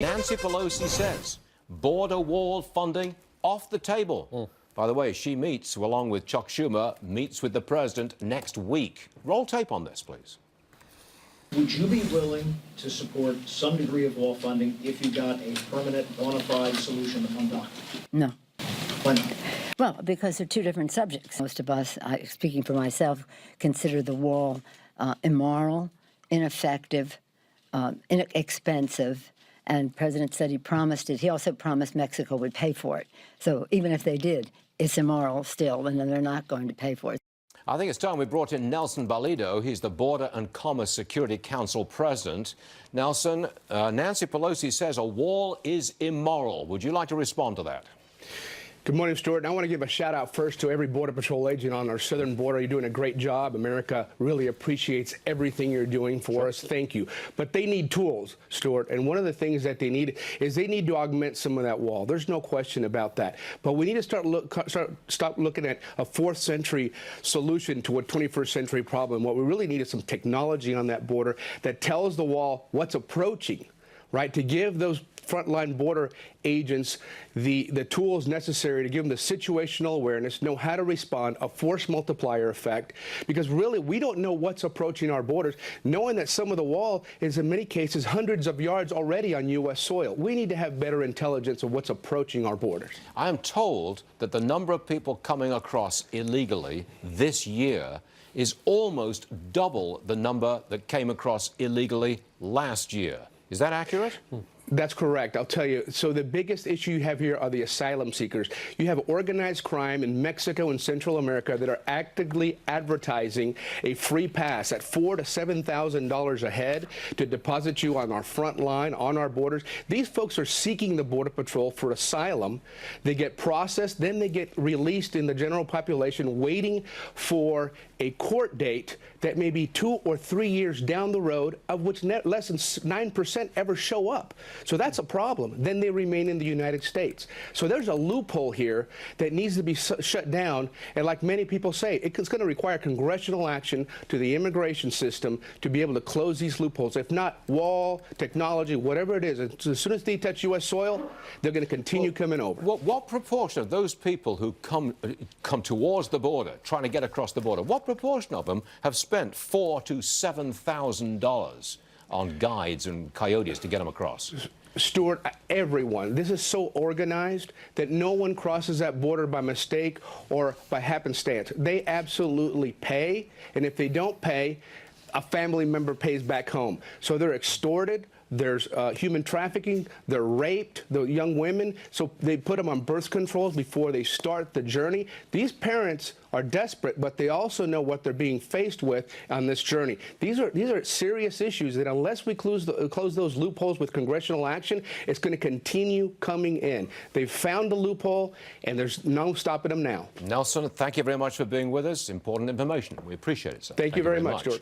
Nancy Pelosi says border wall funding off the table. By the way, she meets, along with Chuck Schumer, meets with the president next week. Roll tape on this, please. Would you be willing to support some degree of wall funding if you got a permanent, bona fide solution on DACA? No. Why not? Well, because they're two different subjects. Most of us, speaking for myself, consider the wall immoral, ineffective, inexpensive. And the president said he promised it. He also promised Mexico would pay for it. So even if they did, it's immoral still, and they're not going to pay for it. I think it's time we brought in Nelson Balido. He's the Border and Commerce Security Council president. Nelson, Nancy Pelosi says a wall is immoral. Would you like to respond to that? Good morning, Stuart. And I want to give a shout out first to every Border Patrol agent on our southern border. You're doing a great job. America really appreciates everything you're doing for us. Thank you. But they need tools, Stuart. And one of the things that they need is they need to augment some of that wall. There's no question about that. But we need to stop looking at a 4th century solution to a 21st century problem. What we really need is some technology on that border that tells the wall what's approaching, right? To give those frontline border agents the tools necessary to give them the situational awareness, know how to respond, a force multiplier effect, because really we don't know what's approaching our borders, knowing that some of the wall is in many cases hundreds of yards already on U.S. soil. We need to have better intelligence of what's approaching our borders. I am told that the number of people coming across illegally this year is almost double the number that came across illegally last year. Is that accurate? That's correct. I'll tell you. So the biggest issue you have here are the asylum seekers. You have organized crime in Mexico and Central America that are actively advertising a free pass at $4,000 to $7,000 a head to deposit you on our front line, on our borders. These folks are seeking the Border Patrol for asylum. They get processed, then they get released in the general population, waiting for a court date that may be 2 or 3 years down the road, of which less than 9% ever show up. So that's a problem. Then they remain in the United States. So there's a loophole here that needs to be shut down. And like many people say, it's going to require congressional action to the immigration system to be able to close these loopholes. If not, wall, technology, whatever it is, as soon as they touch U.S. soil, they're going to continue coming over. What proportion of those people who come towards the border, trying to get across the border, what proportion of them have spent $4,000 to $7,000 on guides and coyotes to get them across? Stuart, everyone. This is so organized that no one crosses that border by mistake or by happenstance. They absolutely pay, and if they don't pay, a family member pays back home. So they're extorted. There's human trafficking. They're raped, the young women. So they put them on birth controls before they start the journey. These parents are desperate, but they also know what they're being faced with on this journey. These are serious issues that unless we close those loopholes with congressional action, it's going to continue coming in. They've found the loophole, and there's no stopping them now. Nelson, thank you very much for being with us. Important information. We appreciate it, sir. Thank you very much, George.